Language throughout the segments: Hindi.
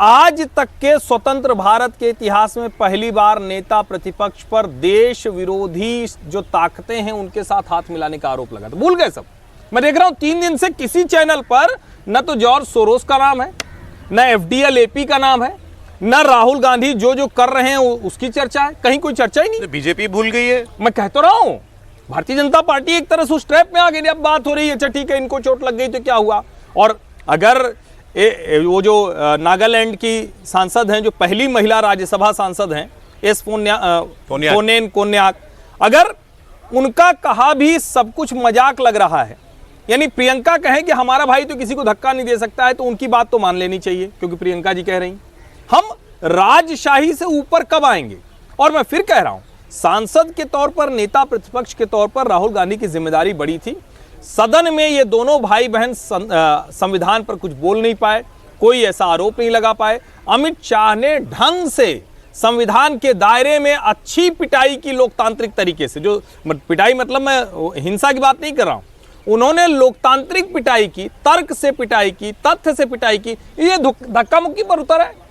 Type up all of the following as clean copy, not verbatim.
आज तक के स्वतंत्र भारत के इतिहास में पहली बार नेता प्रतिपक्ष पर देश विरोधी जो ताकतें हैं उनके साथ हाथ मिलाने का आरोप लगा। तो भूल गए सब। मैं देख रहा हूं 3 दिन से किसी चैनल पर न तो जॉर्ज सोरोस का नाम है, न FDL-AP का नाम है, न राहुल गांधी जो कर रहे हैं उसकी चर्चा है। कहीं कोई चर्चा ही नहीं। बीजेपी भूल गई है। मैं कह तो रहा हूं भारतीय जनता पार्टी एक तरह से उस ट्रैप में आ गई। अब बात हो रही है, अच्छा ठीक है, इनको चोट लग गई तो क्या हुआ। और अगर वो जो नागालैंड की सांसद हैं, जो पहली महिला राज्यसभा सांसद हैं, एस पोनेन कोन्याक, अगर उनका कहा भी सब कुछ मजाक लग रहा है, यानी प्रियंका कहे कि हमारा भाई तो किसी को धक्का नहीं दे सकता है, तो उनकी बात तो मान लेनी चाहिए, क्योंकि प्रियंका जी कह रही हम राजशाही से ऊपर कब आएंगे। और मैं फिर कह रहा हूं, सांसद के तौर पर, नेता प्रतिपक्ष के तौर पर राहुल गांधी की जिम्मेदारी बड़ी थी। सदन में ये दोनों भाई बहन संविधान पर कुछ बोल नहीं पाए, कोई ऐसा आरोप नहीं लगा पाए। अमित शाह ने ढंग से संविधान के दायरे में अच्छी पिटाई की, लोकतांत्रिक तरीके से, जो पिटाई मतलब मैं हिंसा की बात नहीं कर रहा हूं, उन्होंने लोकतांत्रिक पिटाई की, तर्क से पिटाई की, तथ्य से पिटाई की। ये धक्का मुक्की पर उतर है।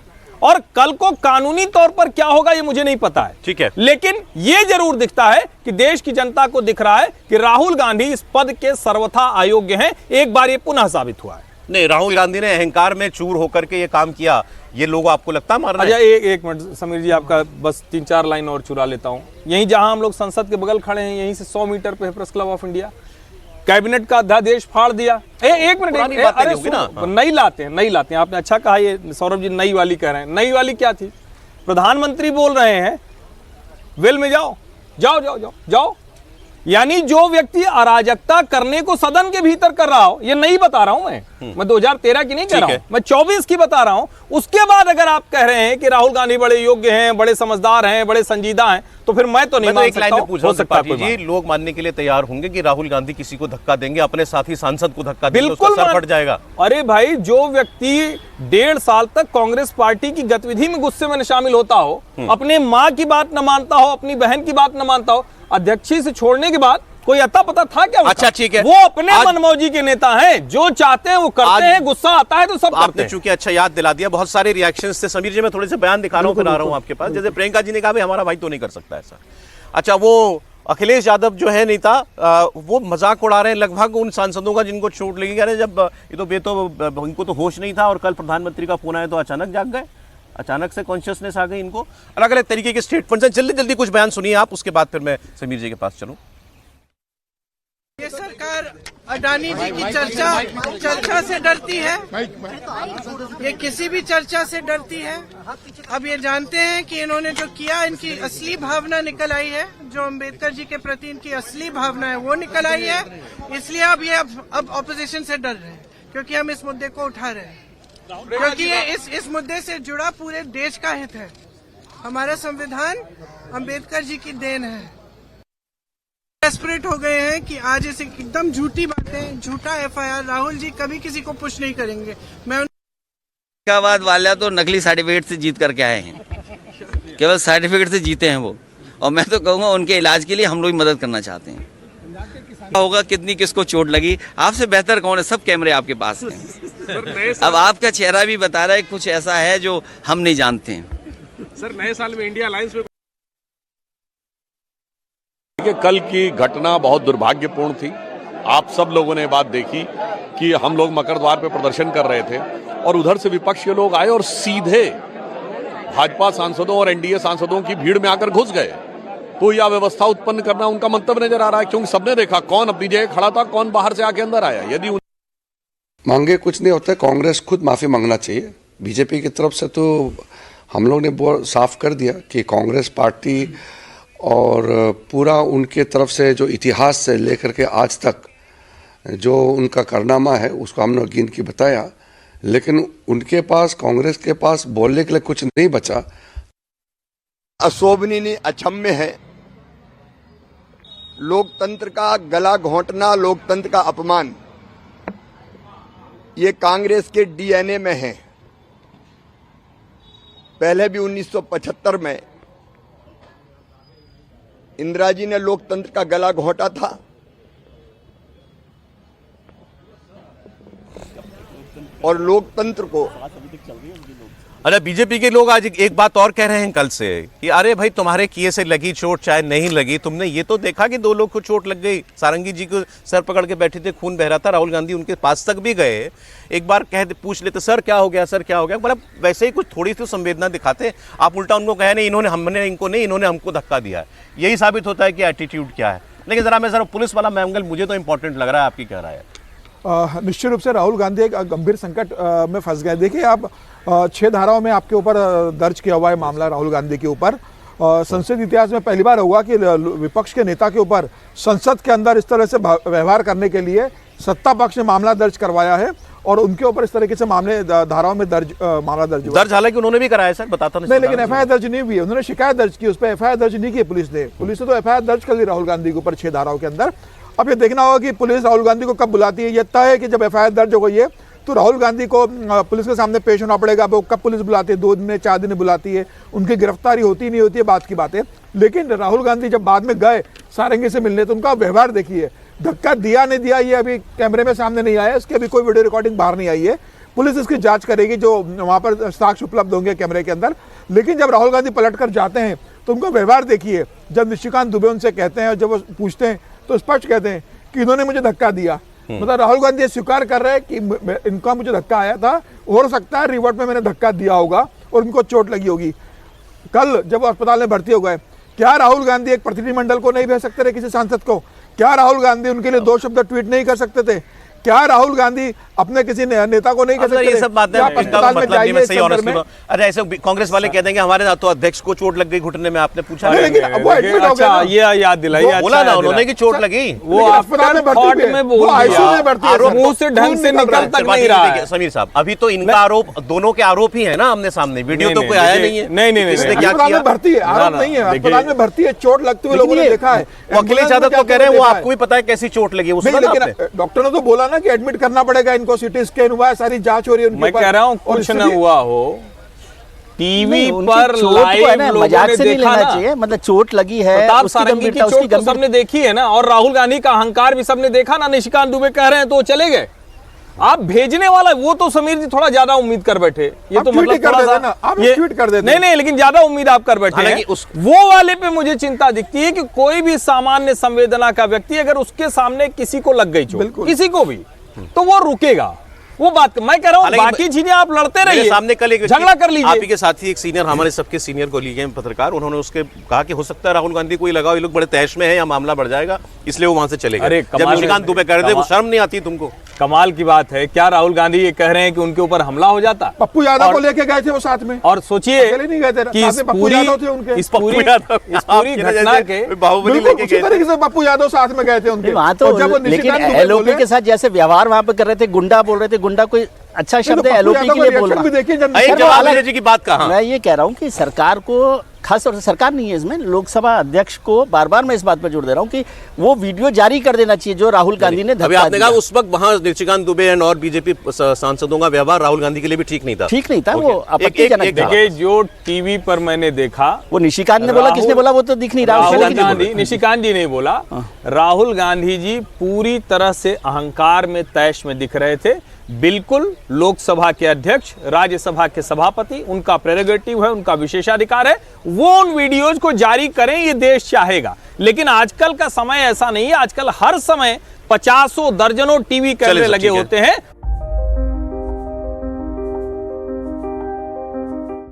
और कल को कानूनी तौर पर क्या होगा ये मुझे नहीं पता है, ठीक है, लेकिन ये जरूर दिखता है कि देश की जनता को दिख रहा है कि राहुल गांधी इस पद के सर्वथा अयोग्य हैं। एक बार ये पुनः साबित हुआ है। नहीं, राहुल गांधी ने अहंकार में चूर होकर के ये काम किया, ये लोग आपको लगता मार रहे हैं? अच्छा एक मिनट समीर जी, आपका बस 3-4 लाइन और चुरा लेता हूं। यहीं जहां हम लोग संसद के बगल खड़े हैं, यहीं से 100 मीटर पे press club of India, cabinet का अध्यादेश फाड़ दिया। एक मिनट, नहीं लाते हैं। आपने अच्छा कहा, ये सौरभ जी नई वाली कह रहे हैं। नई वाली क्या थी? प्रधानमंत्री बोल रहे हैं वेल में जाओ जाओ जाओ जाओ जाओ, यानी जो व्यक्ति अराजकता करने को सदन के भीतर कर रहा हो, ये नहीं बता रहा हूं मैं 2013 की नहीं कह रहा हूं, मैं 24 की बता रहा हूं। उसके बाद अगर आप कह रहे हैं कि राहुल गांधी बड़े योग्य हैं, बड़े समझदार हैं, बड़े संजीदा हैं, तो फिर मैं तो नहीं मान सकता। हो सकता है लोग मानने के लिए तैयार होंगे कि राहुल गांधी किसी को धक्का देंगे, अपने साथी सांसद को धक्का देंगे, बिल्कुल सर फट जाएगा। अरे भाई, जो व्यक्ति 1.5 साल तक कांग्रेस पार्टी की गतिविधि में गुस्से में शामिल होता हो, अपने माँ की बात न मानता हो, अपनी बहन की बात न मानता हो, अध्यक्षी से छोड़ने के बाद कोई अता पता था क्या? अच्छा ठीक है, वो अपने मनमौजी के नेता हैं, जो चाहते हैं वो करते हैं, गुस्सा आता है तो सब करते हैं। चूंकि अच्छा याद दिला दिया, बहुत सारे रिएक्शंस थे समीर जी, मैं थोड़े से बयान दिखा रहा हूं आपके पास। जैसे प्रियंका जी ने कहा हमारा भाई तो नहीं कर सकता ऐसा। अच्छा, वो अखिलेश यादव जो है नेता, वो मजाक उड़ा रहे हैं लगभग उन सांसदों का जिनको चोट लगी। कह रहे जब ये तो इनको तो होश नहीं था, और कल प्रधानमंत्री का फोन आया तो अचानक जाग गए, अचानक से कॉन्शियसनेस आ गई इनको। अलग अलग तरीके के स्टेटमेंट्स हैं। जल्दी जल्दी कुछ बयान सुनिए आप, उसके बाद फिर मैं समीर जी के पास चलूं। ये सरकार अडानी जी की चर्चा से डरती है, ये किसी भी चर्चा से डरती है। अब ये जानते हैं कि इन्होंने जो किया, इनकी असली भावना निकल आई है, जो अम्बेडकर जी के प्रति इनकी असली भावना है वो निकल आई है। इसलिए अब ये अब ऑपोजिशन से डर रहे हैं, क्योंकि हम इस मुद्दे को उठा रहे हैं, क्योंकि ये इस मुद्दे से जुड़ा पूरे देश का हित है। हमारा संविधान अम्बेडकर जी की देन है। डेस्परेट हो गए हैं कि आज ऐसे एकदम झूठी बातें, झूठा FIR, राहुल जी कभी किसी को पुश नहीं करेंगे। बाद वाले तो नकली सर्टिफिकेट से जीत करके आए हैं, केवल सर्टिफिकेट से जीते हैं वो। और मैं तो कहूँगा उनके इलाज के लिए हम लोग मदद करना चाहते हैं। होगा कितनी किसको चोट लगी, आपसे बेहतर कौन है? सब कैमरे आपके पास हैं। अब आपका चेहरा भी बता रहा है कुछ ऐसा है जो हम नहीं जानते हैं। सर, नए साल में इंडिया अलायंस में कल की घटना बहुत दुर्भाग्यपूर्ण थी। आप सब लोगों ने बात देखी कि हम लोग मकर द्वार पे प्रदर्शन कर रहे थे और उधर से विपक्ष के लोग आए और सीधे भाजपा सांसदों और NDA सांसदों की भीड़ में आकर घुस गए। तो यह व्यवस्था उत्पन्न करना उनका मंतव्य नजर आ रहा है, क्योंकि सबने देखा कौन अपनी जगह खड़ा था, कौन बाहर से आके अंदर आया। यदि मांगे कुछ नहीं होता, कांग्रेस खुद माफी मांगना चाहिए। बीजेपी की तरफ से तो हम लोग ने बहुत साफ कर दिया कि कांग्रेस पार्टी और पूरा उनके तरफ से जो इतिहास से लेकर के आज तक जो उनका कारनामा है उसको हम लोग गिन के बताया, लेकिन उनके पास, कांग्रेस के पास बोलने के लिए कुछ नहीं बचा। अशोभनीय, अक्षम्य है। लोकतंत्र का गला घोंटना, लोकतंत्र का अपमान, ये कांग्रेस के DNA में है। पहले भी 1975 में इंदिरा जी ने लोकतंत्र का गला घोंटा था। और लोकतंत्र को अरे बीजेपी के लोग आज एक बात और कह रहे हैं कल से कि अरे भाई तुम्हारे किए से लगी चोट चाहे नहीं लगी, तुमने ये तो देखा कि 2 लोग को चोट लग गई, सारंगी जी को सर पकड़ के बैठे थे, खून बह रहा था, राहुल गांधी उनके पास तक भी गए, एक बार पूछ लेते सर क्या हो गया, सर क्या हो गया, मतलब वैसे ही कुछ थोड़ी सी संवेदना दिखाते, आप उल्टा उनको कहे नहीं हमने इनको नहीं, इन्होंने हमको धक्का दिया है। यही साबित होता है कि एटीट्यूड क्या है। लेकिन जरा पुलिस वाला एंगल मुझे तो इंपॉर्टेंट लग रहा है, आपकी क्या राय है? निश्चित रूप से राहुल गांधी एक गंभीर संकट में फंस गए। देखिए आप 6 धाराओं में आपके ऊपर दर्ज किया हुआ है मामला राहुल गांधी के ऊपर। संसद इतिहास में पहली बार हुआ कि विपक्ष के नेता के ऊपर संसद के अंदर इस तरह से व्यवहार करने के लिए सत्ता पक्ष ने मामला दर्ज करवाया है और उनके ऊपर इस तरीके से मामले धाराओं में मामला दर्ज हुआ। दर्ज हालांकि उन्होंने भी कराया सर, बताता नहीं, लेकिन एफआईआर दर्ज नहीं हुई है। उन्होंने शिकायत दर्ज की, उस पर एफआईआर दर्ज नहीं की पुलिस ने तो एफआईआर दर्ज कर ली राहुल गांधी के ऊपर 6 धाराओं के अंदर। अब ये देखना होगा कि पुलिस राहुल गांधी को कब बुलाती है। यह तय है कि जब एफआईआर दर्ज हो गई है तो राहुल गांधी को पुलिस के सामने पेश होना पड़ेगा। वो कब पुलिस बुलाती है, 2 दिन में 4 दिन में बुलाती है, उनकी गिरफ्तारी होती नहीं होती है बात की बात है। लेकिन राहुल गांधी जब बाद में गए सारंगी से मिलने तो उनका व्यवहार देखिए, धक्का दिया नहीं दिया ये अभी कैमरे में सामने नहीं आया, इसकी अभी कोई वीडियो रिकॉर्डिंग बाहर नहीं आई है। पुलिस इसकी जांच करेगी, जो वहां पर साक्ष्य उपलब्ध होंगे कैमरे के अंदर। लेकिन जब राहुल गांधी पलट कर जाते हैं तो उनका व्यवहार देखिए। जब निशिकांत दुबे उनसे कहते हैं और जब वो पूछते हैं तो स्पष्ट कहते हैं कि इन्होंने मुझे धक्का दिया। मतलब राहुल गांधी ये स्वीकार कर रहे हैं कि इनका मुझे धक्का आया था, हो सकता है रिवर्ट में मैंने धक्का दिया होगा और उनको चोट लगी होगी। कल जब वो अस्पताल में भर्ती हो गए, क्या राहुल गांधी एक प्रतिनिधिमंडल को नहीं भेज सकते थे, किसी सांसद को? क्या राहुल गांधी उनके लिए 2 शब्द ट्वीट नहीं कर सकते थे? क्या राहुल गांधी अपने किसी नेता को नहीं कर सकते? ये सब बातें अस्पताल में जाइए सही ऑनेस्टली। अरे ऐसे कांग्रेस वाले कह देंगे हमारे तो अध्यक्ष को चोट लग गई घुटने में, आपने पूछा लेकिन वो एडमिट हो गया। ये याद दिलाई, बोला ना उन्होंने कि चोट लगी, वो अस्पताल में भर्ती में बोल दिया, मुंह से ढंग से निकल तक नहीं रहा है। समीर साहब अभी तो इनका आरोप, दोनों के आरोप ही है ना आमने सामने, वीडियो तो कोई आया नहीं है। नहीं, इसने क्या किया? भर्ती है, आरोप नहीं है, अस्पताल में भर्ती है, चोट लगते हुए लोगों ने देखा है। अखिलेश यादव तो कह रहे हैं वो आपको भी पता है कैसी चोट लगी, लेकिन डॉक्टर ने तो बोला ना कि एडमिट करना पड़ेगा इनको, सीटी स्कैन हुआ है, सारी जांच हो रही है उनके मैं ऊपर। कह रहा हूं कुछ न हुआ हो, टीवी पर लाइव लाइव मजाक लोगों से ने नहीं देखा लेना ना, चाहिए। मतलब चोट लगी है, प्रताप उसकी सारंगी की गंभीरता, चोट उसकी तो सबने देखी है ना, और राहुल गांधी का अहंकार भी सबने देखा ना। निशिकांत दुबे कह रहे हैं तो वो चले गए। आप भेजने वाला वो तो समीर जी थोड़ा ज्यादा उम्मीद कर बैठे। ये तो मतलब कर देते ना, आप ट्वीट कर देते। नहीं, लेकिन ज्यादा उम्मीद आप कर बैठे हैं। वो वाले पे मुझे चिंता दिखती है कि कोई भी सामान्य संवेदना का व्यक्ति अगर उसके सामने किसी को लग गई चोट, किसी को भी, तो वो रुकेगा। वो बात मैं कह रहा हूँ, बाकी चीजें आप लड़ते रहिए, सामने कल एक झगड़ा कर लीजिए। आप ही के साथी एक सीनियर, हमारे सबके सीनियर को लिए पत्रकार, उन्होंने उसके कहा कि हो सकता है राहुल गांधी को ही लगाओ, ये लोग बड़े तैश में है या मामला बढ़ जाएगा, इसलिए वो वहां से चले गए। जब निशिकांत दुबे कह रहे थे वो शर्म नहीं आती तुमको? कमाल की बात है, क्या राहुल गांधी ये कह रहे हैं कि उनके ऊपर हमला हो जाता? पप्पू यादव को लेके गए थे वो साथ में, और सोचिए कि इस पूरी घटना के बाहुबली लेके गए तरीके से पप्पू यादव साथ में गए थे उनके वहाँ तो। लेकिन एलओपी के साथ जैसे व्यवहार वहाँ पे कर रहे थे, गुंडा बोल रहे थे, गुंडा कोई अच्छा शब्द है एलओपी के लिए बोल रहा जी की बात कहा। मैं ये कह रहा हूँ कि सरकार को, खास तौर से सरकार नहीं है इसमें, लोकसभा अध्यक्ष को बार बार मैं इस बात पर जोर दे रहा हूँ कि वो वीडियो जारी कर देना चाहिए जो राहुल गांधी ने अभी आपने कहा उस वक्त वहां निशिकांत दुबे और बीजेपी सांसदों का व्यवहार राहुल गांधी के लिए भी ठीक नहीं था। ठीक नहीं था, वो आपत्तिजनक था। देखिए जो टीवी पर मैंने देखा, वो निशिकांत ने बोला, किसने बोला वो तो दिख नहीं रहा। राहुल गांधी, निशिकांत जी नहीं बोला, राहुल गांधी जी पूरी तरह से अहंकार में, तैश में दिख रहे थे। बिल्कुल लोकसभा के अध्यक्ष, राज्यसभा के सभापति, उनका प्रेरोगेटिव है, उनका विशेषाधिकार है, वो उन वीडियोज को जारी करें, ये देश चाहेगा। लेकिन आजकल का समय ऐसा नहीं है, आजकल हर समय 50 दर्जनों टीवी कैमरे लगे होते हैं